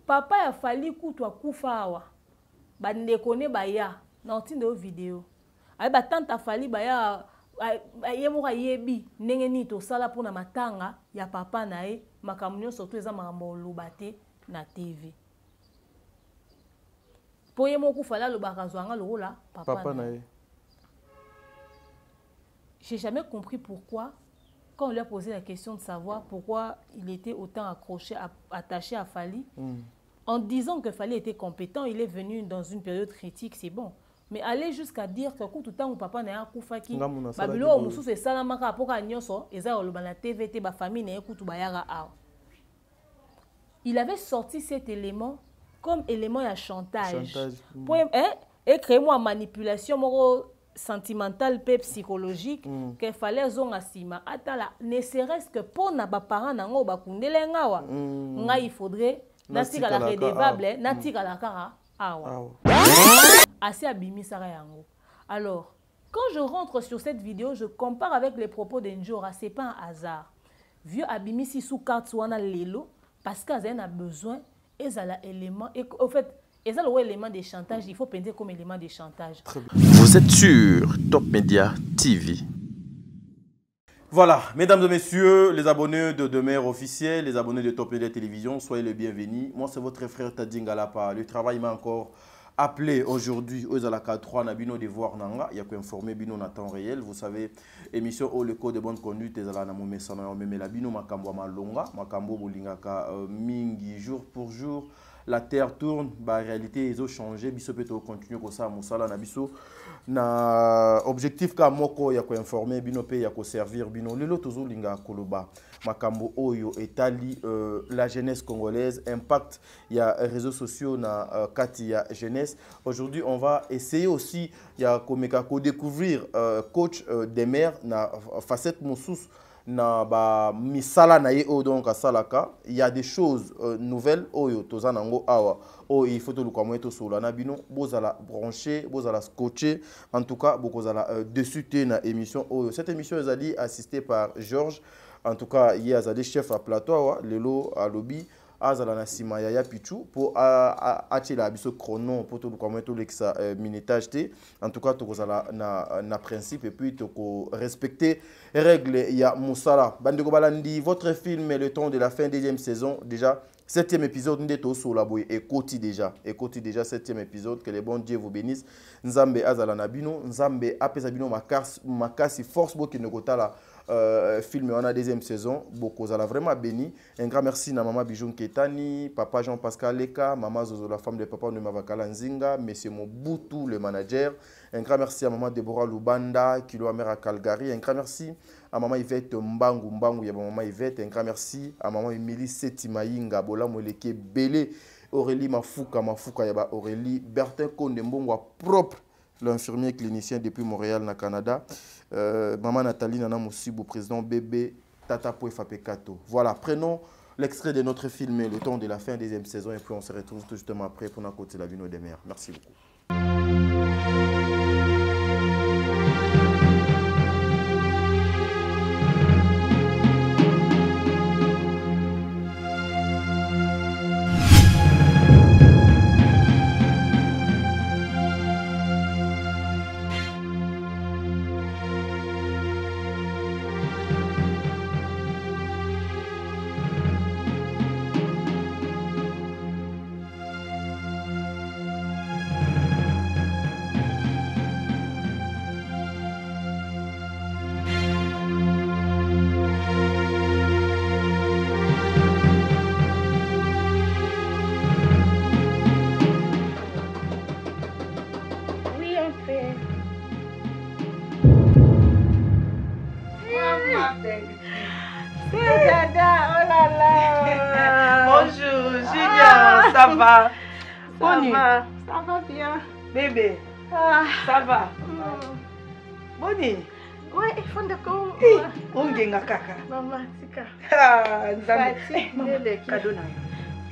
papa ya fali kutu akufa awa bandeko ne baya na otindo vidéo ay ba tante fali baya ye moko yebi ndenge nini tosala mpona matanga ya papa na ye makambo nyonso surtout eza makambo oloba te na TV po ye moko kufa la lobaka zwanga lokola papa na ye. J'ai jamais compris pourquoi, quand on lui a posé la question de savoir pourquoi il était autant accroché, attaché à Fali, en disant que Fali était compétent, il est venu dans une période critique, c'est bon. Mais aller jusqu'à dire que tout le temps où papa n'a pas fait babilo musu c'est ça la maka apoka nyonso eza oloba na TVT ba famille na kutu bayara a. Il avait sorti cet élément comme élément de chantage. Pour et créer moi manipulation moro sentimentale et psychologique qu'il fallait zonga sima atala ne serait-ce que pour na ba parents nango ba kundele ngawa nga il faudrait natika la redevable natika la kara awa assez abimi sara yango. Alors quand je rentre sur cette vidéo je compare avec les propos d'Enjora, c'est pas un hasard vieux abimi si sous carte wana lelo parce qu'Azen a besoin et ça l'élément et au fait et ça l'élément de chantage, il faut penser comme élément de chantage. Vous êtes sur Top Media TV. Voilà, mesdames et messieurs, les abonnés de Demer officiel, les abonnés de Top Media Télévision, soyez les bienvenus. Moi, c'est votre frère Tadji Ngalapa. Le travail m'a encore appelé aujourd'hui aux Alaka 3 Nabino de voir Nanga. Il y a qu'informer Bino en temps réel. Vous savez, émission au le code de bonne conduite, les Alana Moumessana, la Bino Makambo Malonga, Makambo Bolingaka, Mingi, jour pour jour. La terre tourne, bah, en réalité, ils ont changé. Biso peut continuer comme ça, Moussala, Nabiso. Na objectif ka moko ya ko informer bino pe ya ko servir bino lelo toujours linga koloba makambo oyo etali la jeunesse congolaise impact ya réseaux sociaux na kati ya jeunesse. Aujourd'hui on va essayer aussi ya komeka ko découvrir coach des mères na facette moussous na ba misala na ye o donc asalaka il y a des choses nouvelles oyo tozanango awa o il faut to luka moto sola na bino bozala brancher bozala scotcher en tout cas bokozala dessus te na émission oyo. Cette émission est allée assistée par Georges, en tout cas il y a des chefs à plateau awa lelo à lobby azala na sima ya pichu pour atela biso chrono pour to luka moto lexa minutage te en tout cas tokozala na principe et puis to respecter règles ya musala bandeko balandi votre film Le Temps de la Fin, deuxième saison déjà 7e épisode ndeto sur la boy écoutez déjà 7e épisode. Que les bons dieux vous bénissent. Nzambe azala na bino nzambe apesa bino makasi force bo ki nekotala film on a deuxième saison beaucoup zala vraiment béni. Un grand merci na maman Bijou Ketani, papa Jean-Pascal Leka, maman Zozo la femme de papa de Mavakala Nzinga, monsieur Mobutu le manager. Un grand merci à maman Deborah Lubanda qui doit mère à Calgary. Un grand merci à maman Yvette Mbangu ya maman Yvette. Un grand merci à maman Emily Setimainga bola moleke belé Aurélie Mafuka yaba Aurélie Bertin Konde Mbongwa propre l'infirmier clinicien depuis Montréal na Canada. Maman Nathalie Nana Moussibou président bébé Tata Poefa Pekato. Voilà, prenons l'extrait de notre film Le Temps de la Fin, deuxième saison et puis on se retrouve tout justement après pour nous côté la Vino des Mers. Merci beaucoup. Bonjour, Julien, ça va? Ça va bien. Bébé, ça va? Bonnie? Ouais, il faut d'accord. On gagne kaka. Maman, tika. Ah, Nzambe. Maman, cadeau na.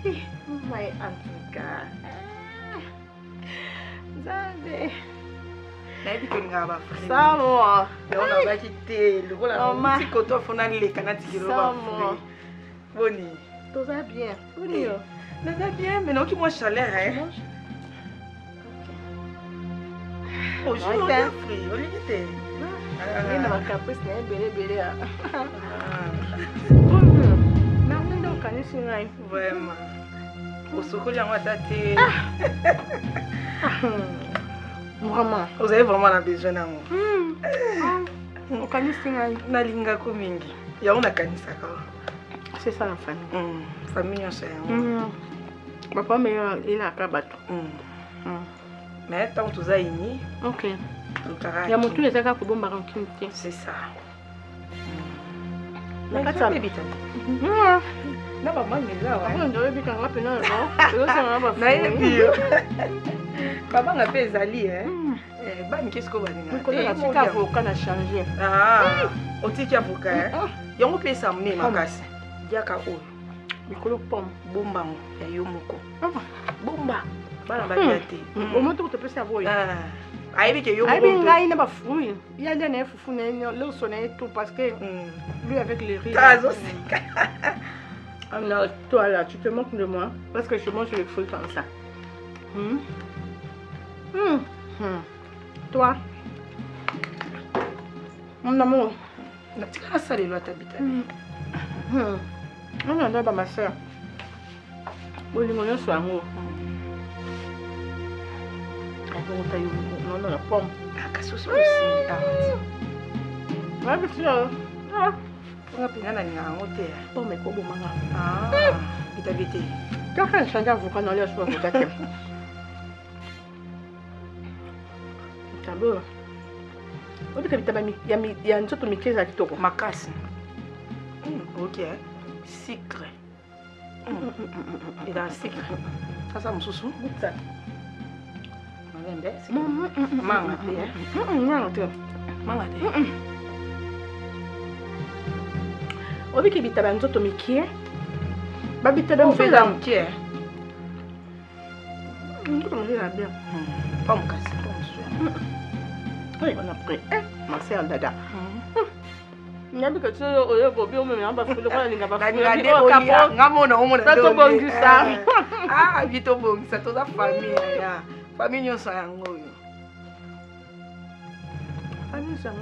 Ouais, en tout cas. Nzambe. nayebi ko linga ba frère Samo. on a ba quitté le voilà Maman. petit coton fona le kanati kilo ba frère. Boni. Tout va bien. Boni. naza bien mais naoki mwa chaleur aujourd'hui oza fruit olingi te na bakaprese na ebelebele nango nde okanisi ngai vraiment osokoli yango ata te vraiment ozali vraiment na besoin nango okanisi ngai nalingako mingi yango nakanisaka c'est ça la famille famille nyonso yango papa meilleur elaka bato mais ntango toza ini ok ya motu ezaka kobombaka nkini te c'est ça na bamangeza ndoyebikanga pena ezosanga nayebi yo babanga mpe ezali bamiki esiko balingatika avoka na change otiki avoka yango mpe esamune makasi diaka oyo mikolo pomme bombango ya yo moko bomba bana babia te omoto kutopesa avoyo ayebi ke yo moko ngai na bafruit ya nde na fufu na loso na tout parce que lui avec les riz alors toi là tu te moques de moi parce que je mange les fruits comme ça toi mon amour natikala salelo atabita on a ma soeur bolingo nyonso yango non la pomme kasi osi osimbi abisio nga mpenza nalinga yango te pomme ekobomanga bitabe te kaka nchange avoka na lia so avoka te tabo obika bitaba ya nzoto mike eza kitoko makasi ok sucre eza sucre sasa mosusu malembe manga te manga te obiki bitaba ya nzoto mike babitaba mfeza mokie nzoto mike na bien pas mokasi pas mosusu oui on a pris ma sœur dada nyabi que tu oyo bobi o meme amba fulo kwa linga ba fulo ngamona omona to bongisa vito bongisa toza famille ya famille nyonso yango oyo famille sango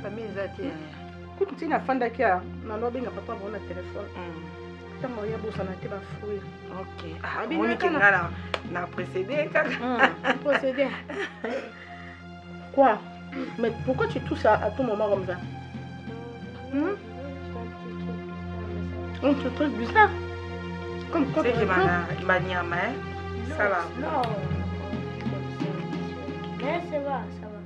famille eza te kutu tina fanda kia na lobenga papa bona téléphone tango ya bosana te ba fruit ok monique nga na précédé kaka procédé quoi mais pourquoi tu touches à tout moment comme ça c'est très bizarre. Comme quoi c'est que ma nyama, ça va. Non. Mais ça va, ça va.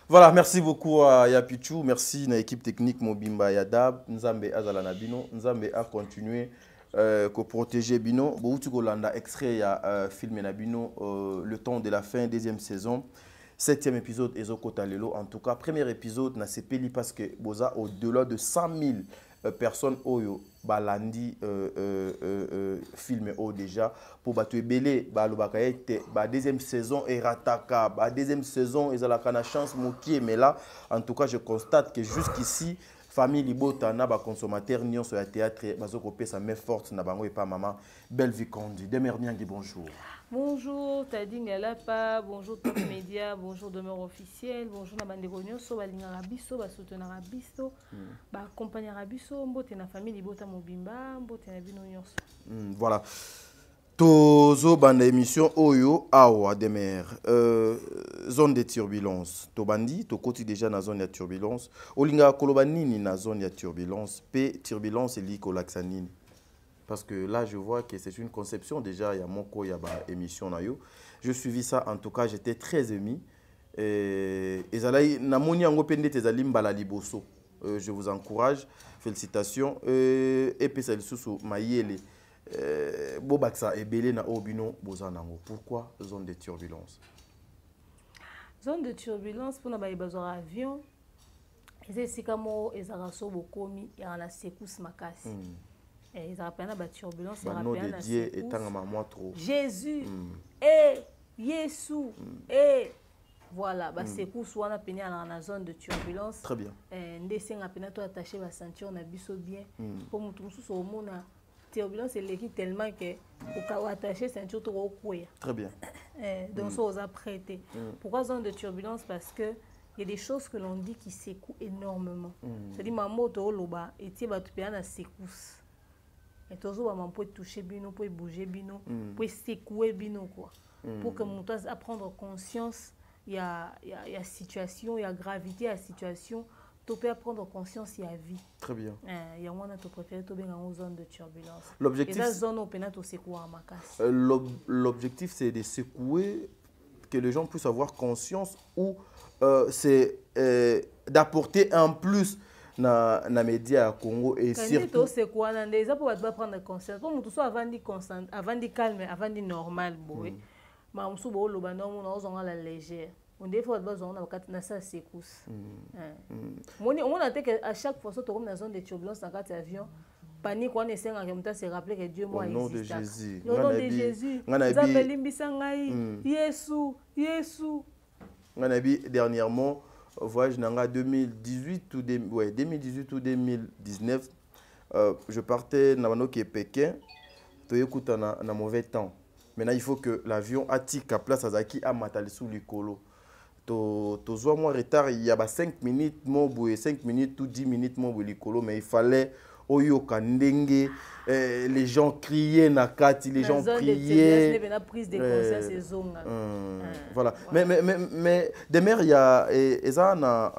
Voilà, merci beaucoup à Yapichou, merci à l'équipe technique Mobimba Yadab, Nzambe Azala Nabino, Nzambe a continué pour protéger Bino. Beaucoup de extrait ya film Nabino, le temps de la fin, deuxième saison. 7e épisode Ezoko Talelo. En tout cas, premier épisode na sepeli parce que boza au-delà de 100 000 personnes oyo balandi film o déjà pour batu ebele balobaka ete ba deuxième saison erataka ba deuxième saison ezalaka na chance mokie mais là en tout cas je constate que jusqu'ici famille Libota na ba consommateur nyonso ya théâtre bazoko pesa main forte na bango et pas maman Belle Vikondi Demer Nyangi bonjour. Bonjour Tading Alapa, bonjour Top Média, bonjour Demeure Officielle, bonjour Nabandego Nyonso, Balinga Biso, Basoutenara Biso, Accompagner Biso, Mbote na famille Libota Mobimba, Mbote na Bino Nyonso. Voilà. Tozo banda émission Oyo Awa Demer. Zone de turbulence. Tobandi, to koti déjà na zone de turbulence. Olinga kolobanini na zone de turbulence. P turbulence et l'icolaxanine. Parce que là, je vois que c'est une conception déjà, il y a mon co, il y a une émission. Je suivis ça, en tout cas, j'étais très ému. Je vous encourage, félicitations. Et puis, c'est le sous Maïele. Bobaksa et Belé na Obino Bozanango. Pourquoi zone de turbulence? Zone de turbulence pour nous besoin avion. Et c'est comme ils ont bokomi et on a secousse makasi. Ils rappellent la turbulence. Nom de Dieu est un trop. Jésus et Jésus et Voilà, secousse wana pena dans la zone de turbulence. Très bien. Ndeseng apena to attacher la ceinture na biso bien. Pour mutu mususu omona turbulence eleki tellement que au attacher ceinture to koya. Très bien. Donc ça aux a prêté. Pourquoi zone de turbulence? Parce que il y a des choses que l'on dit qui secouent énormément. C'est-à-dire maman to loba et tie ba tu pena na secousse. Et toujours maman peut toucher bino, peut bouger bino, peut secouer bino quoi. Pour que mon à prendre conscience, il y a situation, il y a gravité à la situation, tu peux prendre conscience, il y a vie. Très bien. Il y a un préféré tu en zone de turbulence. L'objectif, et la zone où tu secoues à ma casse. L'objectif, c'est de secouer, que les gens puissent avoir conscience, ou c'est d'apporter un plus dans les médias à Congo et surtout c'est quoi déjà pour prendre conscience pour tout ça avant de calme avant de normal boy mais on soubo lo ba non on a la légère on des fois besoin on a na ça secousse on a que à chaque fois surtout comme dans zone de turbulence dans quatre avion panique on essaie en même temps se rappeler que Dieu moi existe. Au nom de Jésus. Au nom de Jésus. Nzambeli mbisangai Yesu. On a vu dernièrement voyage nanga 2018 ou 2019 je partais dans Pékin to écouter na mauvais temps. Maintenant il faut que l'avion attique à place azaki à matali sous likolo. To zo moi retard il y a 5 minutes mon boy 5 minutes ou 10 minutes mon boy likolo mais il fallait oyo kandenge les gens criaient nakati les gens criaient prise de conscience et zonga voilà mais demain il y a eza na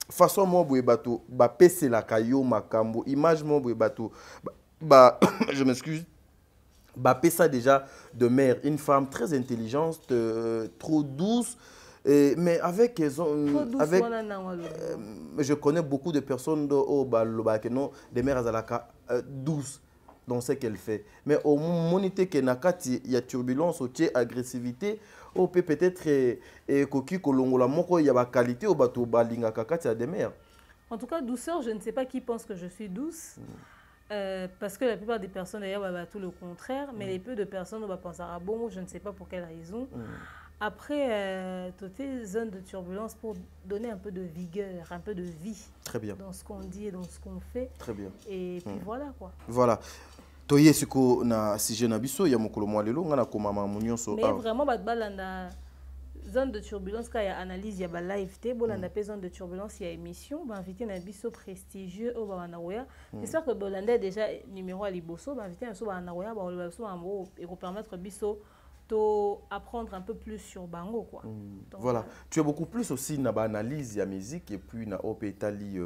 façon mo boye bato ba pese la kayo makambo image mo boye bato ba je m'excuse ba pesa déjà de mère une femme très intelligente trop douce. Mais avec je connais beaucoup de personnes des mères azalaka douces dans ce qu'elle fait. Mais au monité que nakati il y a turbulence, il y a agressivité, on peut peut-être koki kolongola moko il y a ba qualité au bato balinga kakati a des mères. En tout cas douceur, je ne sais pas qui pense que je suis douce. Parce que la plupart des personnes d'ailleurs bah, tout le contraire, mais les peu de personnes on va penser à bon, je ne sais pas pour quelle raison. Après, toutes les zones de turbulence pour donner un peu de vigueur, un peu de vie. Très bien. Dans ce qu'on dit et dans ce qu'on fait. Très bien. Et puis voilà quoi. Voilà. Toye siko na sujet na biso ya mokolo mwa lelo ngana ko mama munyoso. Mais vraiment balanda zone de turbulence quand il y a analyse il y a live té bolanda pe zone de turbulence il y a émission ba invité na biso prestigieux au ba na roya. C'est sûr que bolanda déjà numéro à liboso ba invité na so ba na roya ba le so ambo et ko permettre biso apprendre un peu plus sur Bango quoi. Donc, voilà, tu as beaucoup plus aussi dans l'analyse de la musique et puis dans l'Opétali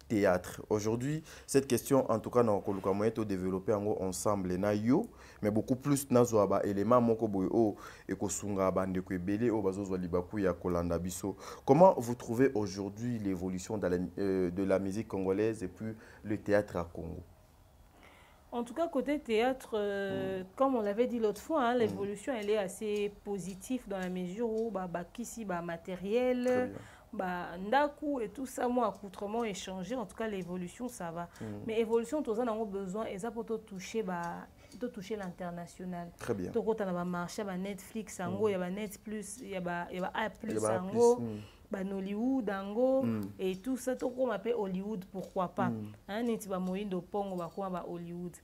théâtre. Aujourd'hui, cette question en tout cas dans le moyen de développer ensemble na yo mais beaucoup plus dans les éléments moko boyo et ko sunga bande ko belé o bazo libaku ya kolanda biso. Comment vous trouvez aujourd'hui l'évolution de la musique congolaise et puis le théâtre à Congo? En tout cas, côté théâtre, comme on l'avait dit l'autre fois, hein, l'évolution elle est assez positive dans la mesure où kisi matériel, ndaku et tout ça, moi accoutrement échangé. En tout cas, l'évolution ça va. Mais évolution, tout ça, on a besoin et ça pour toucher l'international. Très bien. Tout quand on a marché Netflix, il y a Net Plus, il y a A plus, Hollywood, Dango, et tout ça, tout comme on appelle Hollywood, pourquoi pas. Hollywood.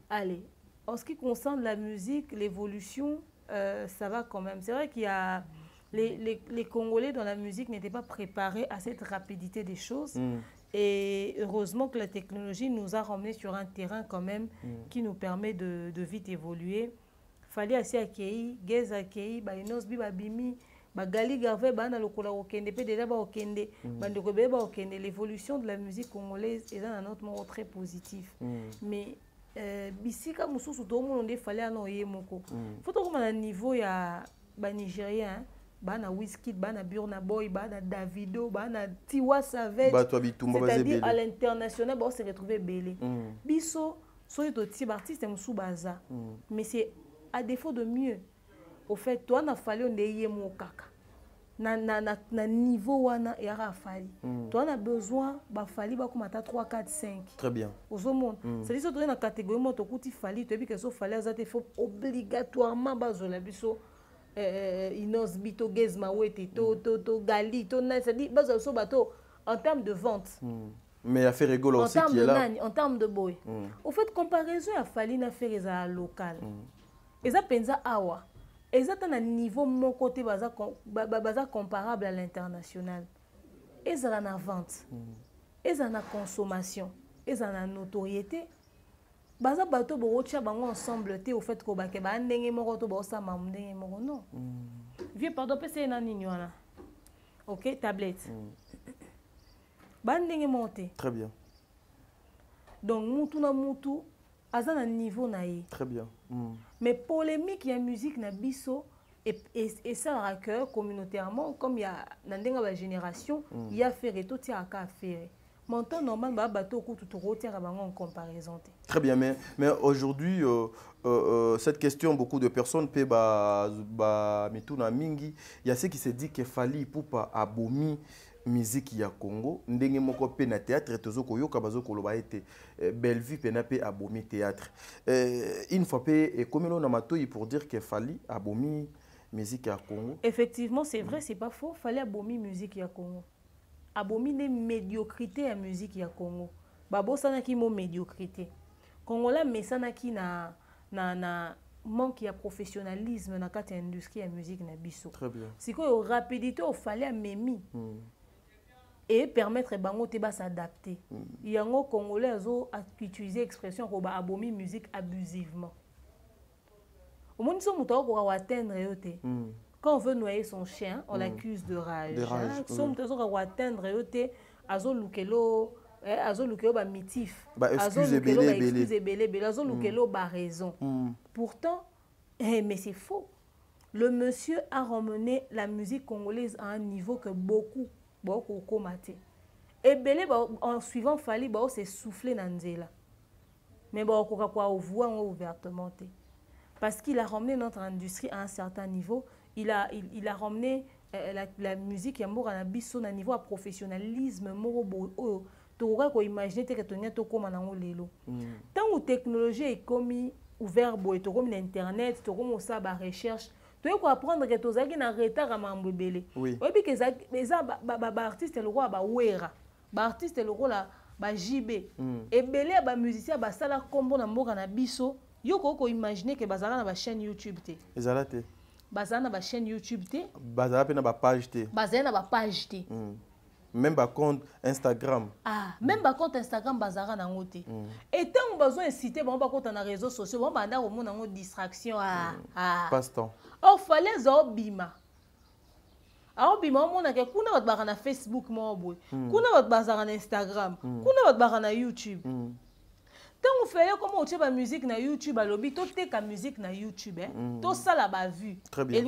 Allez, en ce qui concerne la musique, l'évolution, ça va quand même. C'est vrai qu'il y a les Congolais dans la musique n'étaient pas préparés à cette rapidité des choses. Et heureusement que la technologie nous a ramenés sur un terrain quand même qui nous permet de vite évoluer. Fallait assez accueillir, Gez accueillir, Inosbi Babimi, Gali Garvey, Bana Lokola Okende, déjà Okende, Bandokobé Okende. L'évolution de la musique congolaise est dans un autre mot très positif. Mais Bissika Moussou, tout le monde fallait un oyemoko. Faut que à un niveau, il y a Nigérien. Bana Wizkid, Bana Burna Boy, Bana Davido, Bana Tiwa Savage. C'est-à-dire à l'international, on s'est retrouvé belé. Biso, soyez de type artiste, baza. Mais c'est à défaut de mieux. Au fait, toi, on a fallu on ait mon kaka. Na niveau wana yara fali. Toi, on a besoin, bah fali bah comme 3, 4, 5. Très bien. Au monde. C'est-à-dire que dans la catégorie moto kuti fali, tu as vu que so fali azate faut obligatoirement bazola biso. Inosbi, to Gezmawete, to Gali, to Nasadi, en termes de vente. Mais il y a fait rigolo aussi qui est là. En termes de boy. Au fait, comparaison à Falina faire local. Et ça pensa awa. Et ça un niveau mon côté baza comparable à l'international. Et ça en vente. Et ça en consommation. Et ça en notoriété. Baza bato bo tia bango ensemble te au fait ko ba ke ba ndenge moko to ba sa mam ndenge moko non. Vieux pardon PC na nini wana. OK, tablette. Bandenge monté. Très bien. Donc mutu na mutu aza na niveau na ye. Très bien. Mais polémique ya musique na biso et ça à cœur communautairement comme il y a na ndenga ba génération, il y a fait tout tia ka faire. Montant normal ba bato ko tout rotiera bango en comparaison. Très bien, mais aujourd'hui cette question beaucoup de personnes pe ba mituna mingi, il y a ceux qui se dit que fali pour pas abomi musique ya Congo ndenge moko pe na théâtre tozo koyoka bazo koloba ete Bellevue pe na pe abomi théâtre une fois pe et comme on a matoyi pour dire que fali abomi musique ya Congo. Effectivement, c'est vrai, c'est pas faux, fallait abomi musique ya Congo. Abomi des médiocrité à musique ya Congo. Babo sana ki mo médiocrité. Congolais mais sana ki na manque ya professionnalisme na kati industrie ya musique na biso. Très bien. Si quoi rapidité au fallait memi. Et permettre bango te ba s'adapter. Yango congolais zo utiliser expression ko ba abomi musique abusivement. Au monde so muto ko atteindre yote. Quand on veut noyer son chien, on l'accuse de rage. Son muto so ko atteindre yote azo lukelo ba mitif. Excusez belé, azo lukelo ba raison. Pourtant mais c'est faux. Le monsieur a ramené la musique congolaise à un niveau que beaucoup komaté. Et belé en suivant Fali c'est soufflé dans nzela. Mais quoi voit ouvertement. Parce qu'il a ramené notre industrie à un certain niveau, il a ramené la musique ya mboka na biso na niveau à professionnalisme moko tu aurais imaginer que tu to comme na lelo. Tant où technologie est commis ouvert boy to comme l'internet, to comme ça ba recherche. Tu peux apprendre que tu as un retard à m'embêler. Oui. Oui, parce que les artistes le roi ba wera, ba artiste le roi la ba JB. Et belé ba musicien ba sala combo na mboka na biso. Yo ko imaginer que bazara na ba chaîne YouTube té. Ezala té. Bazara na ba chaîne YouTube té. Bazara pe na ba page té. Bazara na ba page té. Même ba compte Instagram. Ah, même ba compte Instagram bazara na ngoté. Et tant besoin inciter bon ba compte na réseaux sociaux, bon ba na au monde na distraction passe-temps. Oh, fallait zobima. Alors bima on a que kuna wat bara na Facebook mo boy. Kuna wat bazara na Instagram. Kuna wat bara na YouTube. Tant on fait comme on tient la musique na YouTube à lobby, tout est comme musique na YouTube tout ça là bas vu. Et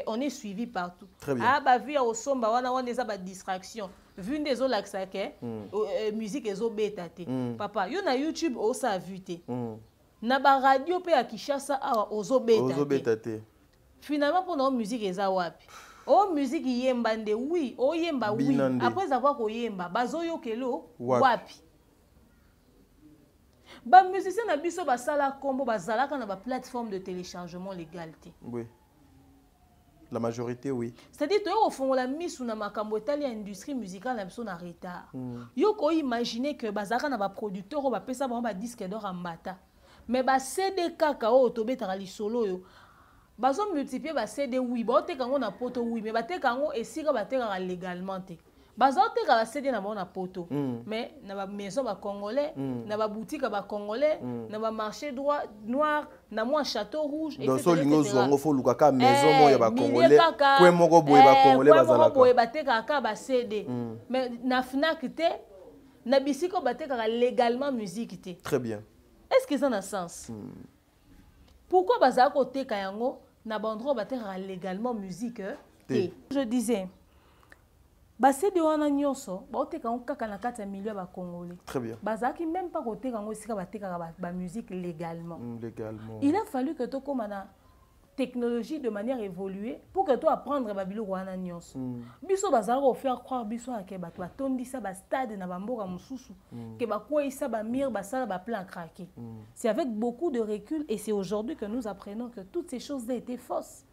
on est suivi partout. Très bien. Ah bah vu au somba on est ça distraction. Vu des autres là que musique ezo beta té. Papa, yo na YouTube o ça vu té. Na ba radio pe à Kinshasa a ozo beta té. Finalement pour notre musique eza wapi. Oh musique yemba nde oui, oh yemba oui. Après avoir ko yemba bazo yo kelo wapi. Ba musicien na biso ba sala combo bazalaka na ba plateforme de téléchargement légalité. Oui. La majorité oui. C'est-à-dire toi au fond la mise na makambo etali industrie musicale na biso na retard. Yo ko imaginer que bazalaka na ba producteur o ba pesa ba disque d'or ambata. Mais ba CD kaka o tobeta li solo yo. Bazo multiplier ba CD oui, ba te kango na poto oui, mais ba te kango esika ba te légalement te. Bazo te ka ba CD na na poto. Mais na ba maison ba congolais, na ba boutique ba congolais, na ba marché droit noir, na moi château rouge etc. Donc so lingo zongo fo lukaka maison mo ya ba congolais, kwe moko boye ba congolais bazalaka. Boye ba te ka ba CD. Mais na Fnac te na bisiko ba te ka légalement musique te. Très bien. Est-ce que ça a sens? Pourquoi bazaka côté kayango na bandro ba te légalement musique te? Je disais base de wana nyonso ba oteka on kaka na kati ya milieu ba congolais. Très bien. Bazaki même pas côté kango sika ba teka ba musique légalement. Légalement. Il a fallu que to comme na technologie de manière évoluée pour que toi apprendre ba bilo wana nyonso. Biso bazaka faire croire biso ke ba to atondisa ba stade na ba mboka mususu ke ba kwa isa ba mir ba sala ba plan craqué. C'est avec beaucoup de recul et c'est aujourd'hui que nous apprenons que toutes ces choses étaient fausses.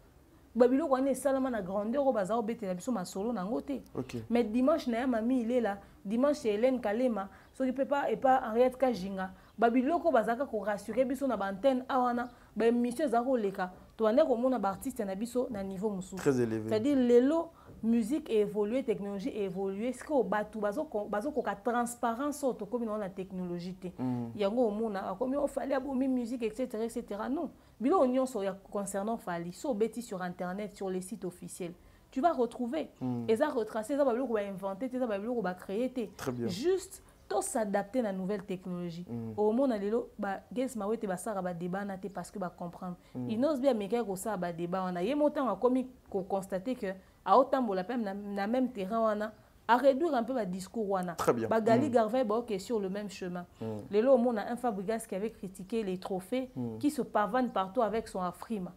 babilo ko ane salama na grandeur bazao bete na biso masolo na ngote. Mais dimanche na ya mami il est là, dimanche c'est Hélène Kalema, so qui peut pas et pas Henriette Kajinga. Babilo ko bazaka ko rassurer biso na antenne awana, ba émission zako leka. To ane ko mona ba artiste na biso na niveau musu. Très élevé. C'est-à-dire lelo musique est évolué, technologie est évolué. Ce que batu bazo ko ka transparence auto comme dans la technologie té. Yango mona comme on fallait abomi musique etc. Non. Bilo onion so concernant Fali, so beti sur internet, sur les sites officiels. Tu vas retrouver et ça retracer ça ba bilo ko inventer, ça ba bilo ko créer té. Juste tout s'adapter à la nouvelle technologie. Au monde à l'élo, bah, guess ma wete basara ba débat na te parce que ba comprendre. Il n'ose bien mais quelque ça ba débat on a yé montant a commis qu'on constater que à autant bon la na même terrain on a à réduire un peu le discours on a. Très bien. Bah Gali Garvey bah ok sur le même chemin. L'élo au monde a un Fabregas qui avait critiqué les trophées qui se pavanent partout avec son Afrima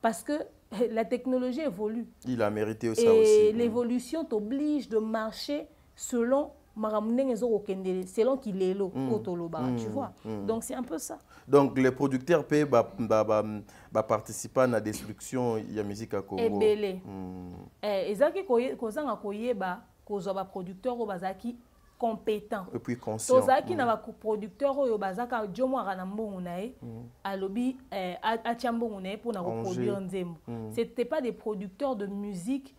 parce que la technologie évolue. Il a mérité ça et aussi. Et l'évolution t'oblige de marcher selon selon qu'il est là, tu vois. Donc c'est un peu ça. Donc les producteurs peuvent participer à la destruction de la musique à Congo. Et belé. Et ça qui kozanga koyeba kozaba producteur bazaki compétent. Et puis conscient. Tozaki na ba producteur oyo bazaka jomo na mbongo nae alobi atia mbongo nae pour na reproduire nzembo. C'était pas des producteurs de musique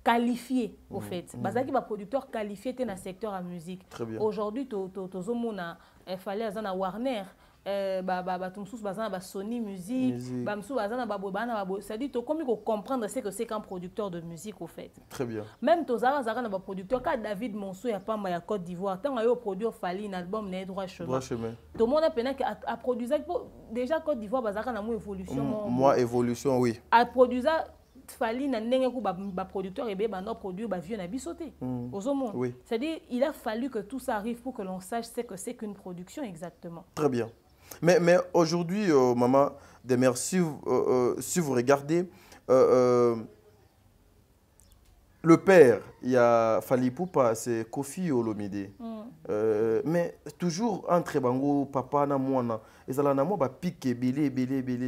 qualifiés au fait. Bazaki ba producteur qualifié dans le secteur de la musique. Aujourd'hui tozomona fallait azana Warner tumsus bazana ba Sony Music, bamsu bazana ba bobana ba ça dit to comme il comprendre c'est que c'est qu'un producteur de musique au fait. Très bien. Même tozara zara ba producteur ka David Monso ya pamba ya Côte d'Ivoire tant ayo produire Fali un album na droit chemin. Tout le monde a peine à produire déjà Côte d'Ivoire bazaka na mo évolution moi évolution oui. À produire Fali na ndenge ko ba producteur ebe ba no produire ba vieux na bisoté ozomo. C'est-à-dire il a fallu que tout ça arrive pour que l'on sache c'est que c'est qu'une production exactement. Très bien. Mais aujourd'hui maman Demer, si vous regardez le père, il y a Fally Ipupa, c'est Kofi Olomide. Mais toujours entre bango papa na mwana, ezala na mo ba pique belé.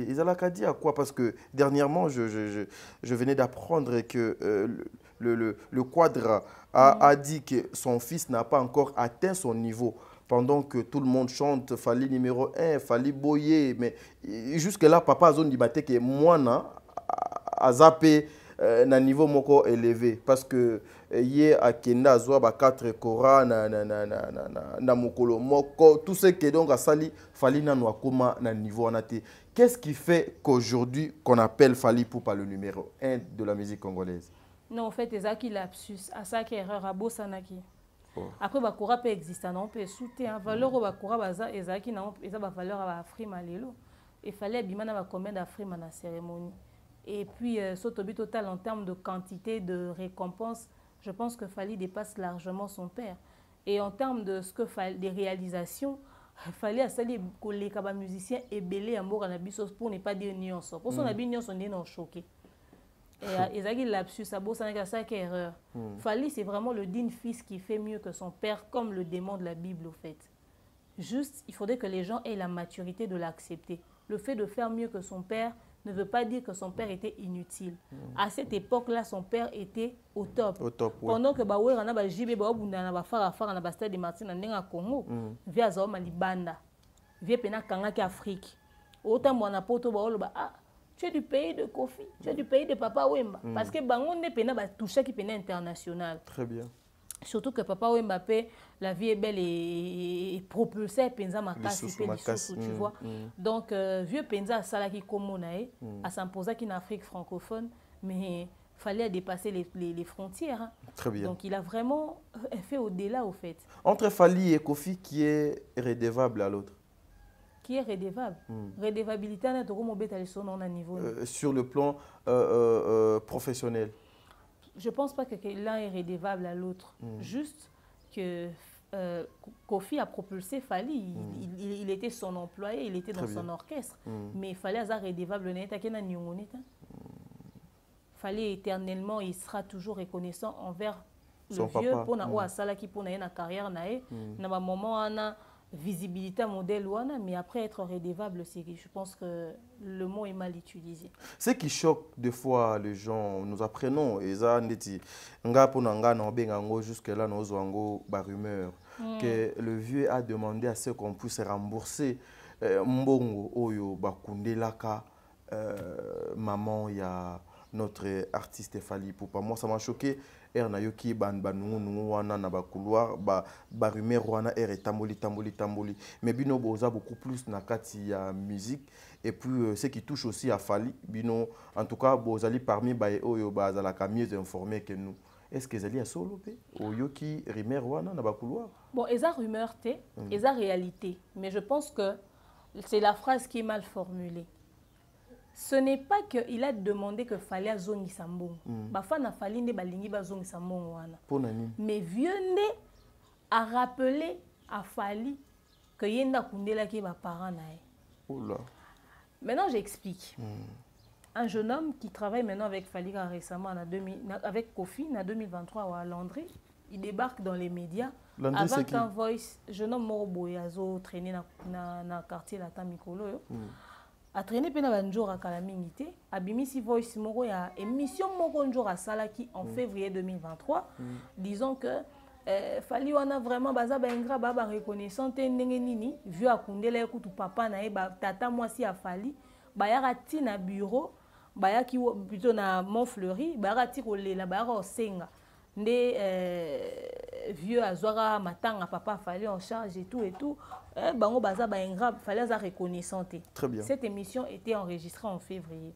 Ezala ka dit à quoi parce que dernièrement je venais d'apprendre que le Quadra a dit que son fils n'a pas encore atteint son niveau. Pendant que tout le monde chante Fally numéro 1, Fally Boye, mais jusque là papa a zone dit que mwana a zappé na niveau moko élevé parce que yé a kenda azwa ba 4 kora na mokolo moko tout ce que donc a sali Fally na akoma na niveau anaté. Qu'est-ce qui fait qu'aujourd'hui qu'on appelle Fally Ipupa le numéro 1 de la musique congolaise? Non, en fait, ezaki lapsus, à ça qui erreur à bosanaki. Après bakura peut exister non peut soutenir valeur au bakura baza ezaki na eza ba valeur à Afrima lelo. Il fallait bimana ba combien d'Afrima na cérémonie. Et puis, Sotobi total en termes de quantité de récompenses, je pense que Fally dépasse largement son père. Et en termes de ce que des réalisations, Fally a sali les musiciens et belé à mort à la pour ne pas dire nuance. Pour son habit nuance, on est non choqué. Et Ezagi lapsus, ça bosse avec ça qui erreur. Fally, c'est vraiment le digne fils qui fait mieux que son père, comme le démon de la Bible au fait. Juste, il faudrait que les gens aient la maturité de l'accepter. Le fait de faire mieux que son père ne veut pas dire que son père était inutile. À cette époque-là, son père était au top. Au top, oui. Pendant que Baoué Rana Bajibe Baobunda na Fara na Bastade de Martin na Congo, via Zoma Libanda, via Pena Kangaki Afrique. Autant mon poto Baoloba, ah, tu es du pays de Kofi, tu es du pays de Papa Wemba. Parce que Bangon ne Pena touché qui Pena international. Très bien. Surtout que Papa Wembappé, la vie est belle et propulsée Penza Makasi, tu vois. Donc, vieux Penza a Salaki Komonae, à s'imposer en Afrique francophone, mais il fallait dépasser les frontières. Hein. Très bien. Donc, il a vraiment fait au-delà, au fait. Entre Fally et Kofi, qui est redevable à l'autre? Qui est redevable? Redevabilité, on a un niveau. Sur le plan professionnel. Je ne pense pas que l'un est redevable à l'autre. Juste que Kofi a propulsé Fally. Il était son employé, il était dans son orchestre. Mais Fally a redevable. Fally éternellement, il sera toujours reconnaissant envers le vieux pour na carrière. Na moment visibilité modèle wana, mais après être redevable, je pense que le mot est mal utilisé. Ce qui choque des fois les gens, nous apprenons, et ça, jusque-là, nous avons des rumeurs, que le vieux a demandé à ce qu'on puisse rembourser Mbongo Oyo Bakundelaka, maman, il y a notre artiste Fally Ipupa. Moi, ça m'a choqué. Ernayoki banungu wana na ba couloir ba rumeur wana tamboli. Mais bino boza beaucoup plus na kati ya musique et puis ce qui touche aussi à Fally bino en tout cas bozali parmi ba oyo bazalaka mieux informés que nous. Est-ce que zali a solo pe oyo ki rumeur wana na ba couloir? Bon, eza rumeur te, eza réalité, mais je pense que c'est la phrase qui est mal formulée. Ce n'est pas qu'il a demandé que Fally a zongi sambon. Bafana Fally ne balingi ba zongi sambon wana. Mais vieux ne a rappelé à Fally que yenda kundela ki ba parents nae. Maintenant j'explique. Un jeune homme qui travaille maintenant avec Fally récemment avec Kofi en 2023 à Landry, il débarque dans les médias avant qu'un voice jeune homme Moroboyazo traîner na quartier la Tamikolo. A traîné pena banjora kala mingité abimisi voice moko ya émission moko njora salaki en février 2023 disons que Fally wana vraiment baza ba ingra ba reconnaissant ndenge nini vieux akundela ekutu papa na e ba tata mwasi ya Fally bayaka ti na bureau bayaki plutôt na Montfleury bayaka ti kolela bayaka osenga nde vieux azwaka matanga papa Fally en charge et tout bango baza ba ingra Fally aza reconnaissant. Très bien. Cette émission était enregistrée en février.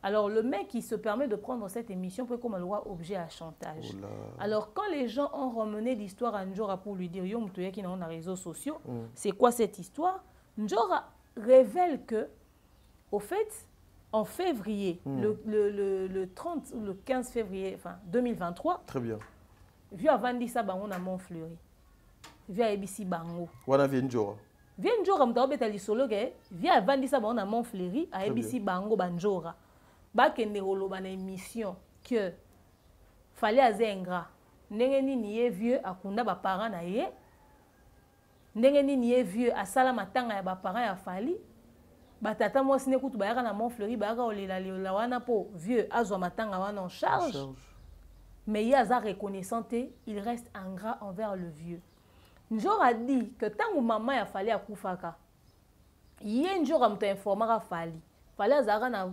Alors le mec qui se permet de prendre cette émission peut comme un loi objet à chantage. Alors quand les gens ont ramené l'histoire à Njora pour lui dire yo mutoya qui dans les réseaux sociaux, c'est quoi cette histoire? Njora révèle que au fait en février, le 30 ou le 15 février, enfin 2023. Très bien. Vu avant dit ça bango na Montfleury. Vu à ABC bango. Wana Vienjora. Vienjora mta obeta lisolo ke vu avant dit ça bango na Montfleury à ABC bango banjora. Ba kende roloba na émission que Fally azengra. Ndenge nini ye vieux akunda ba parents na ye. Ndenge nini ye vieux asala matanga ya ba parents ya Fally. Batata moi sine kutu bayaka na Montfleury bayaka olela wana po vieux azwa matanga wana en charge. Mais il y a sa reconnaissance, il reste ingrat envers le vieux. Njora a dit que tant que maman a fallu à Koufaka, il y a un jour à m'informer à Fally. Fally a zara na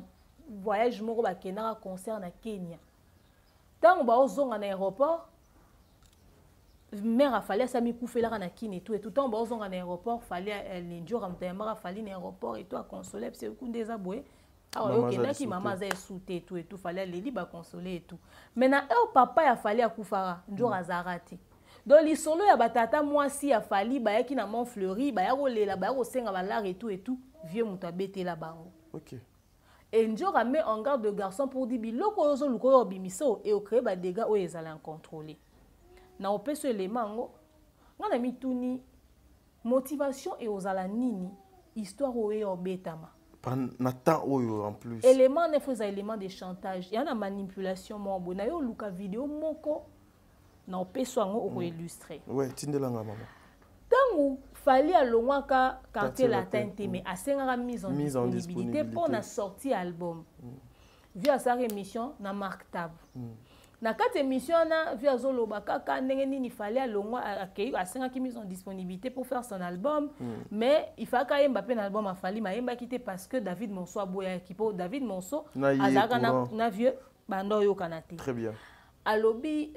voyage moko ba kenara concert na Kenya. Tant que ba ozonga na aéroport, mère a Fally a sami koufela na Kenya et tout tant ba ozonga na aéroport Fally le jour à m'informer à Fally na aéroport et tout à consoler c'est ku ndeza boye. Alors, ok, maman a souté et tout, fallait les libres consoler et tout. Maintenant, papa a fallu à Koufara, Njora Zarati. Donc, les solos à Batata, moi, si a fallu, bah, qui n'a Montfleury, bah, y a là, bah, et tout, vieux moutabete là-bas. Ok. Et Njora met en garde de garçon pour dire, loko ozo luko bimiso et au créer des dégâts où ils allaient en contrôler. Na opé ce élément, on a mis tout ni motivation et aux alanini, histoire où est obétama. En plus. Élément ne faisait élément de chantage. Il y a une manipulation mon bon. Nayo luka vidéo moko na opeso ngo ko illustrer. Ouais, tindelanga maman. Tangu Fally a longwaka quartier latin mais a senga mise en disponibilité pour na sortir album. Via sa émission na Marc Tab. Na quatre émissions na via Zoloba kaka ndenge nini Fally a longwa a senga qui mise en disponibilité pour faire son album mais il faut ka yemba pe na album a Fally ma yemba quitté parce que David Monso aboya kipo David Monso azaka na vieux bando yo kanate. Très bien. À lobby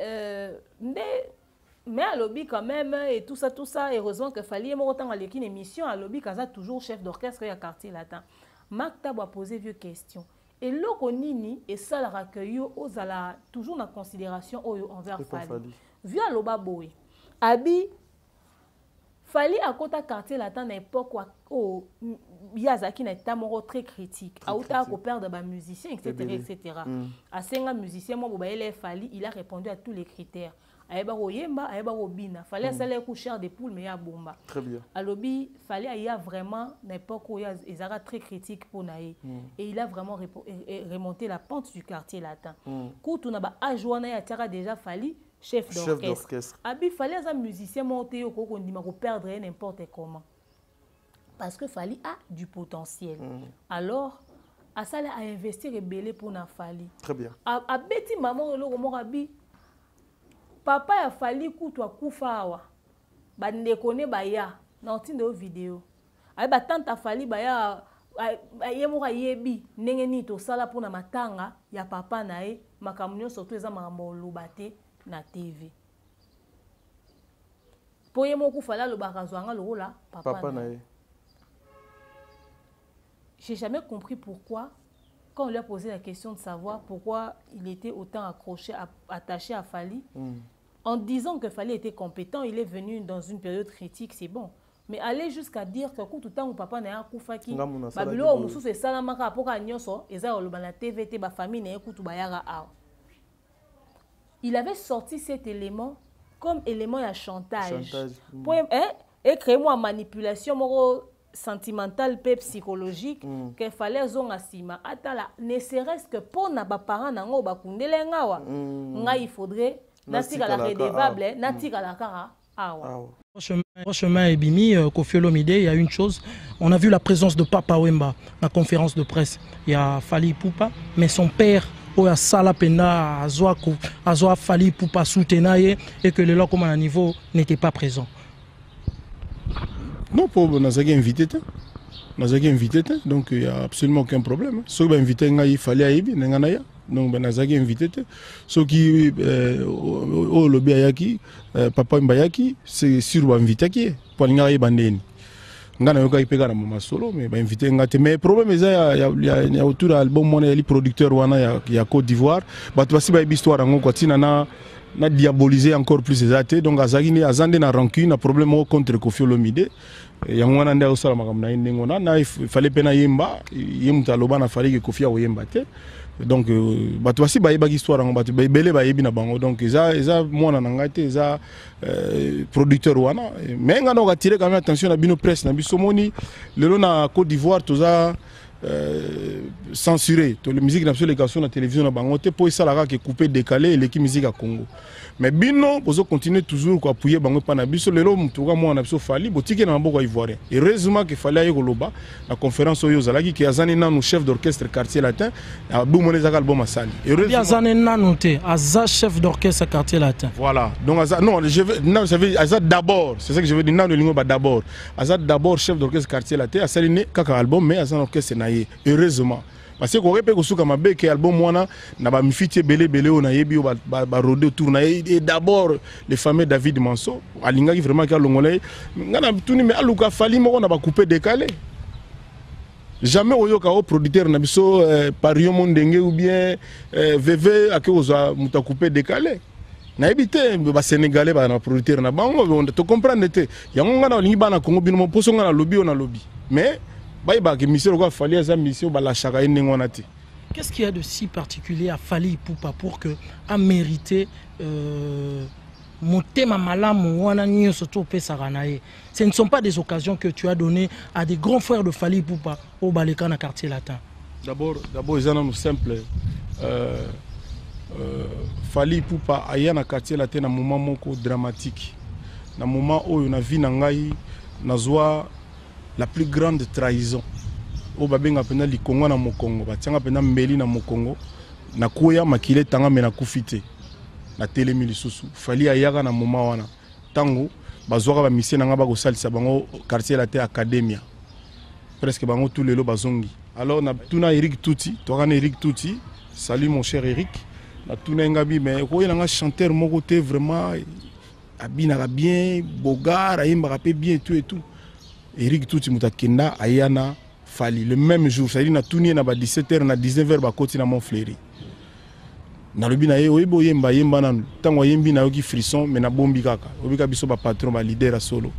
mais à lobby quand même et tout ça heureusement que Fally mo autant aller une émission à lobby kaza toujours chef d'orchestre ya quartier latin. Marc Tab a posé vieux questions. Et loko nini et ça la recueil ozala toujours na considération envers Fally. Vu à loba boy. Abi Fally à kota quartier latin na époque où Yazaki na tamoro très critique. Auta ko perdre ba musicien etc. A senga musicien mo bobaele Fally, il a répondu à tous les critères. Aeba royemba, aeba robina. Fally a salé ku cher des poules mais ya bomba. Très bien. À lobby Fally il y a vraiment l'époque où il y très critique pour naï et il a vraiment remonté la pente du quartier latin. Quand on a ba ajouana ya tira déjà Fally chef d'orchestre. Il fallait un musicien monter au coco pour perdre n'importe comment. Parce que Fally a du potentiel. Alors, Asala a investi et belé pour na Fally. Très bien. A beti maman le morabi. Papa a Fally kutwa kufawa. Ba ndekone baya na otindo vidéo. Ay ba tante Fally baya ayemo yebi ndenge ni to sala pour na matanga ya papa na e makamnyo surtout eza makambo lobate na TV. Po yemo ku Fally lo bakazwanga lola papa na e. J'ai jamais compris pourquoi, quand on lui a posé la question de savoir pourquoi il était autant accroché, attaché à Fally, en disant que Fally était compétent, il est venu dans une période critique, c'est bon. Mais aller jusqu'à dire que tout le temps où papa n'a pas fait Babilo Moussou c'est salamaka pour Agnoso, et ça on la TVT ba famille n'a écouté bayara a. Il avait sorti cet élément comme élément à chantage. Pour et créer moi manipulation moro sentimentale et psychologique qu'il fallait zon asima atala ne serait-ce que pour na ba parents nango ba kundele ngawa nga il faudrait natika la redevable natika la kara awa. Chemin et Bimi, Koffi Olomide, il y a une chose, on a vu la présence de Papa Wemba, la conférence de presse. Il y a Fally Ipupa, mais son père, Oya Sala Pena, Azwa Fally Ipupa soutenaye, et que le là comme à un niveau n'était pas présent. Non, pour Nazaki invité, donc il n'y a absolument aucun problème. Ceux qui invité, il fallait Aibi, Nenganaya. Donc Nazaki invité. Ceux qui au lobby ayaki, Papa Mbayaki, c'est sur invité qui est. Pour l'ingari bandeni. Ngana yoka ipega na mama solo, mais invité ngate. Mais le problème il y a autour de l'album mon les producteurs wana ya Côte d'Ivoire. Bah tu vas si ba histoire ngo kwa tina na diaboliser encore plus les athées. Donc Azaki ni azande na rancune, na problème contre Koffi Olomide. Yangwana ndia osala makamna ndengona na il fallait pena yemba yemta loba na fallait que Koffi a yemba te. Donc bato basi ba yebaki histoire ngo bato belé ba yebi na bango. Donc eza mwana na ngate eza producteur wana mais ngana ko tirer quand même attention na bino presse na biso moni lelo na Côte d'Ivoire toza censuré to la musique nationale sur la télévision na bango te po ça la que couper décaler l'équipe musique à Congo mais bino pozo continuer toujours ko appuyer bango pa na biso lelo mutuka mo na biso Fally botike na maboko ivoirien et heureusement que Fally ayo loba la conférence oyo zalaki ki azani nanu chef d'orchestre quartier latin a boumone za album asali et heureusement azani nanu te aza chef d'orchestre quartier latin voilà donc aza non je vais aza d'abord c'est ça que je veux dire nanu lingo ba d'abord aza d'abord chef d'orchestre quartier latin asali ne kaka album mais aza orchestre na ye heureusement parce que ko repé ko suka mabe ke album wana na ba mifiti belé on a yebi ba rodé autour na et d'abord les fameux David Manso alinga qui vraiment ka longolay ngana tuni mais aluka Fally moko na ba couper décalé jamais oyoka au producteur na biso Parion Mondenge ou bien VV akoza muta couper décalé na ebité ba sénégalais ba na producteur na bango on te comprendre te yango ngana olingi bana Congo bino poso ngana lobby on a lobby mais qu'est-ce qu'il y a de si particulier à Fally Ipupa pour que a mérité Motema Malamu wana nyoso to pesaka na ye? Ce ne sont pas des occasions que tu as données à des grands frères de Fally Ipupa au Baleka na quartier latin. D'abord ils ont simple Fally Ipupa aya na quartier latin na moment moko dramatique na moment où na vie na ngai nazwa la plus grande trahison au babenga pena likongo na mokongo batianga pena mbeli na mokongo na koya makile tanga me na kufite na telemi lisusu Fally ayaka na moma wana tango bazwaka ba mission nga ba ko salisa bango quartier la terre academia presque bango tous les lo bazongi alors na tuna Eric Touti tokana Eric Touti salut mon cher Eric na tuna ngabi mais ko yanga chanteur moko te vraiment abina bien bogar ayimba rapé bien tout et tout Eric Touti mutakenda ayana Fally le même jour ça dit na tourner na ba 17h na 19h ba koti na Montfleury na lobi na ye oyebo yemba nanu tango yembi na yoki frisson mais na bombi kaka obika biso ba patron ba leader a solo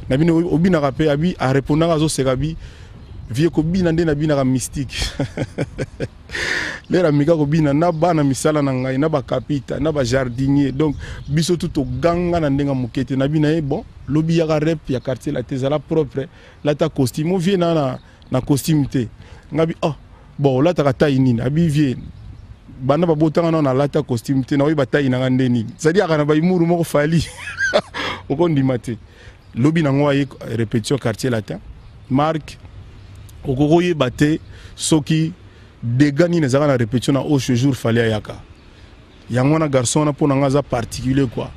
na bino obina rapé abi a répondre zo sekabi vie ko bina nde na bina ka mystique lera mika ko bina na bana misala na ngai na ba kapita na ba jardinier donc biso tout ganga na ndenga mukete na bina e bon lobi ya rep ya quartier la tezala propre la ta costume vie na costume te ngabi oh bon la ta taille nini abi vie banda babotanga na lata costume te na oyi batayi na ndeni c'est-à-dire kana ba imuru moko fali okondima te lobi nango aye répétition quartier latin Marc okokoye bate soki dégani nezaka na répétition na au jour fali ayaka yango na garçon na pona ngaza particulier quoi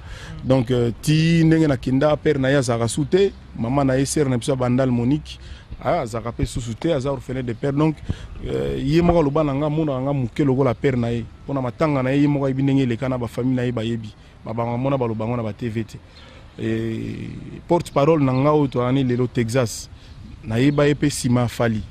donc ti ndenge na kinda père na ya zaka soute maman na sœur na biso bandal Monique ah zaka pe soute aza orphelin de père donc ye moko loba na nga mona nga muke logo la père na ye pona matanga na ye moko ibindenge le kana ba famille na ye ba yebi ba mona ba lobango na ba TVT et porte parole na nga o to ani lelo Texas na ye ba epe sima fali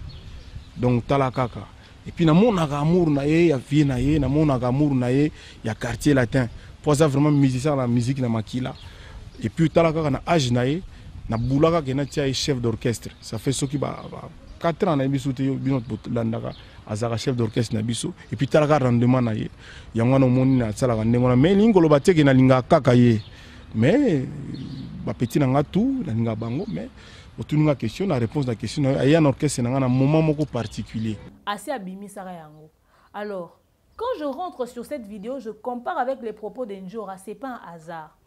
donc tala kaka et puis na mona amour na ye ya vie na ye na mona amour na ye ya quartier latin pour ça vraiment musicien la musique na makila et puis tala kaka na âge na ye na boulaka ke na tia chef d'orchestre ça fait ce qui ba 4 ans na biso te bino landaka azaka chef d'orchestre na biso et puis tala ka rendement na ye yango na moni na sala ka ndengo na mais lingolo bateke na linga kaka ye mais ba petit na nga tout na linga bango mais autour de la question la réponse à la question il y a un orchestre dans un moment beaucoup particulier assez abimi sara yango. Alors quand je rentre sur cette vidéo je compare avec les propos d'Enjora, c'est pas un hasard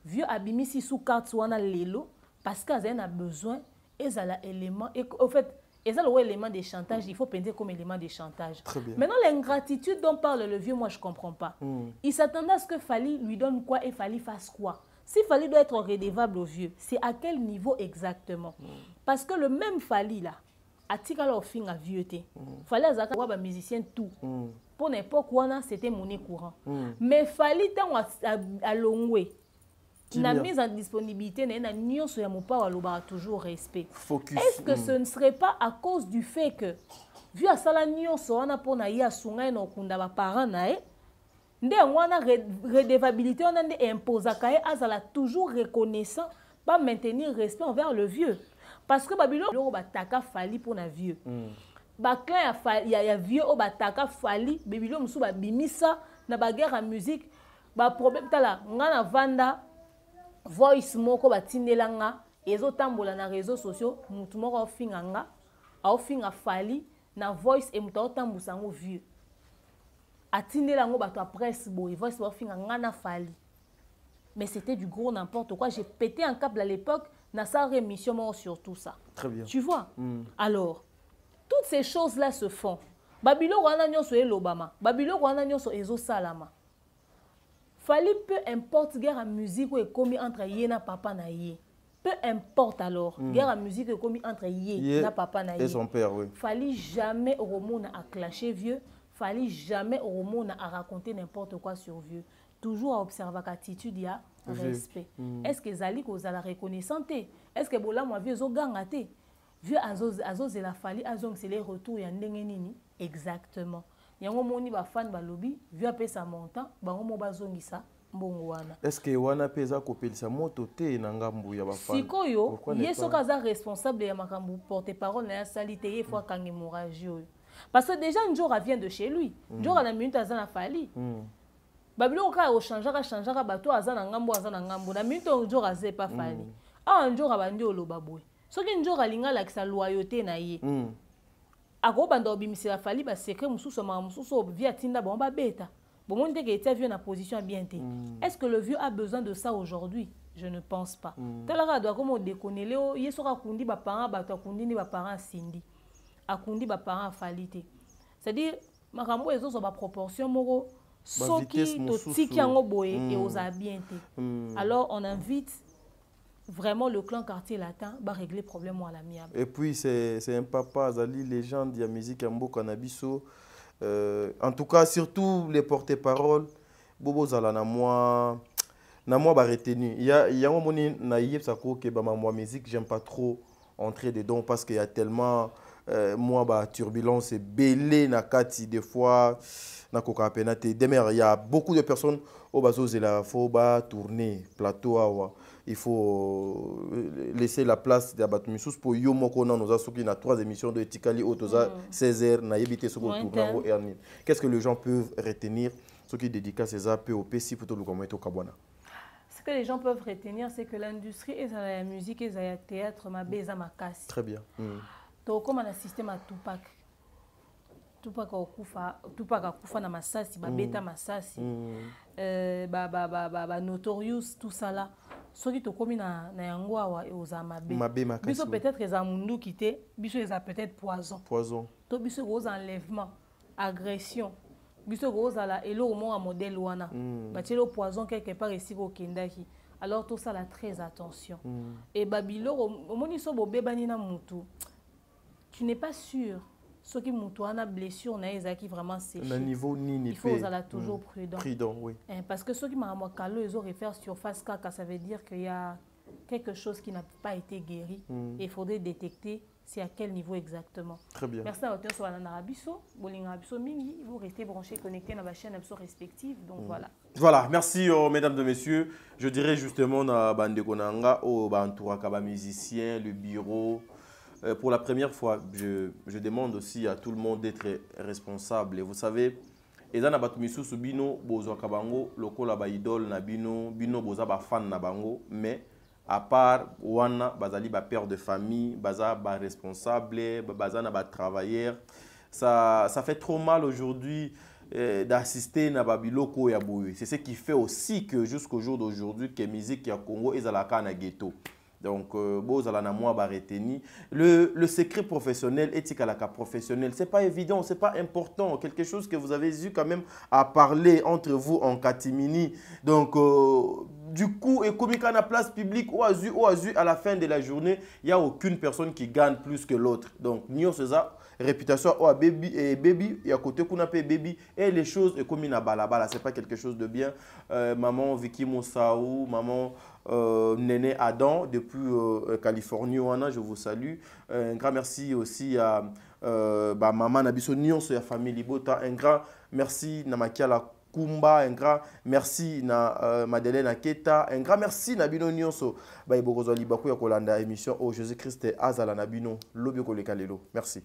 vieux abimi si sous carte wana lelo parce qu'Azen a besoin et ça a l'élément et au fait et ça l'élément de chantage il faut peindre comme élément de chantage. Maintenant l'ingratitude dont parle le vieux moi je comprends pas. Il s'attendait à ce que Fally lui donne quoi et Fally fasse quoi. Si Fally doit être redevable au vieux, c'est à quel niveau exactement? Parce que le même Fally là, à Tikala au fin à vieux té, Fally a zaka wa ba musicien tout. Pour n'importe quoi c'était monnaie courant. Mais Fally tant à longwe. La mise en disponibilité na nyonso ya mopa wa loba toujours respect. Est-ce que ce ne serait pas à cause du fait que vieux a sala nyonso wana pona ya sunga na okunda ba parents na e nde wana redevabilité on a impose à azala toujours reconnaissant pas maintenir respect envers le vieux parce que babilo lo bataka Fally pour na vieux ba clan ya vieux o bataka Fally babilo musu ba bimisa na ba guerre en musique ba problème tala ngana vanda voice moko batindela nga ezo tambola na réseaux sociaux mutu moko ofinga nga ofinga Fally na voice e mutu otambusa ngo vieux atindela ngo bato presse boy voice ba finga ngana Fally mais c'était du gros n'importe quoi j'ai pété un câble à l'époque na sa rémission sur tout ça. Très bien. Tu vois alors toutes ces choses là se font babilo wana nyonso elobama babilo wana nyonso ezo salama Fally peu importe guerre en musique ou commis entre yé na papa na yé peu importe alors guerre en musique est commis entre yé na papa na yé et son père oui Fally jamais Romona a clashé vieux Fally jamais Romona a raconté n'importe quoi sur vieux toujours à observer l'attitude ya respect est-ce que Zali cause la reconnaissante est-ce que bola moi vieux zo gangate vieux azoz la Fally azong c'est les retours ya ndenge nini exactement yango moni ba fan ba lobby vieux apé sa montant bango mo bazongisa mbongo wana est-ce que wana peza kopelisa moto te na ngambu ya ba fan sikoyo yeso kaza responsable ya makambu porte-parole na ya salite ye fois kangi moraji oyo parce que déjà Njora vient de chez lui Njora na minute azana Fally babilo ka o changera bato azana ngambo na minute Njora ze pas Fally ah Njora bandi oloba boy soki Njora linga la sa loyauté na ye ako bando bimisela Fally ba secret mususu ma mususu via tinda bon ba beta bon monde que était vieux na position bien té est-ce que le vieux a besoin de ça aujourd'hui? Je ne pense pas talara doit comme déconner leo yesoka kundi ba parents bato kundi ni ba parents sindi akundi ba parents Fally té c'est-à-dire makambo ezo ba proportion moko soki to tiki yango boye et aux bien té alors on invite vraiment le clan quartier latin va régler le problème à l'amiable. Et puis c'est un papa Zali légende de la musique en Mboka Nabiso. En tout cas surtout les porte-parole Bobo Zala na moi ba retenu. Il y a un moment naïf ça que ba moi musique j'aime pas trop entrer dedans parce qu'il y a tellement moi ba turbulence et belé na kati des fois na koka penate demer il y a beaucoup de personnes au bazo zela faut ba tourner plateau awa. Il faut laisser la place à Batmisous pour Yomoko. Nous avons 3 émissions de Tikali Otoza 16h. Qu'est-ce que les gens peuvent retenir? Ce qui dédicace ces APOP si pour tout le monde Kabwana. Ce que les gens peuvent retenir, c'est que l'industrie et la musique et le théâtre ma beza ma casse. Très bien. Donc comme on a un système à Tupac. tupaka kufa na masasi babeta masasi notorious tout ça là soki tokomi na yango awa oza mabe biso peut-être eza mundu kité biso eza peut-être poison to biso oza enlèvement agression biso oza la elo mo a modèle wana batelo poison quelque part ici au kendaki alors tout ça là très attention et babilo omoni so bobebani na mutu tu n'es pas sûr ce qui a blessure qui vraiment séché. Niveau il faut être toujours prudent. Oui. Parce que ceux qui m'ont calé, ils ont référé surface caca, ça veut dire qu'il y a quelque chose qui n'a pas été guéri. Et il faudrait détecter c'est à quel niveau exactement. Très bien. Merci à votre sur l'Arabiso, Bolingarabiso Mingi, vous restez branchés, connectés dans la chaîne respective. Donc voilà. Voilà, merci mesdames et messieurs. Je dirais justement na bande konanga au bantoura kaba musicien, le bureau. Pour la première fois, je demande aussi à tout le monde d'être responsable. Et vous savez, ezana batumisu subino bozo kabango lokola ba idole na bino boza ba fan na bango, mais à part wana bazali ba père de famille, baza ba responsable, baza na ba travailleur, ça fait trop mal aujourd'hui d'assister na babiloko ya boye. C'est ce qui fait aussi que jusqu'au jour d'aujourd'hui que musique ya Congo ezalaka na ghetto. Donc, le secret professionnel, éthique à la cas professionnel, c'est pas évident, c'est pas important. Quelque chose que vous avez eu quand même à parler entre vous en catimini. Donc, du coup, et comme il y a la place publique, ou à la fin de la journée, il n'y a aucune personne qui gagne plus que l'autre. Donc, nous, c'est ça. Réputation ou à baby et baby il y a côté qu'on appelle baby et les choses et comme il a balabala c'est pas quelque chose de bien. Maman Vicky Moussaou, maman Néné Adam depuis Californie, je vous salue. Un grand merci aussi à maman Nabiso Nyon sur la famille Libota. Un grand merci Namakiala Kumba, un grand merci na Madeleine Aketa, un grand merci na Bino Nyonso. Ba ibokozali baku ya kolanda émission au Jésus-Christ azala na bino lobi ko lekalelo. Merci.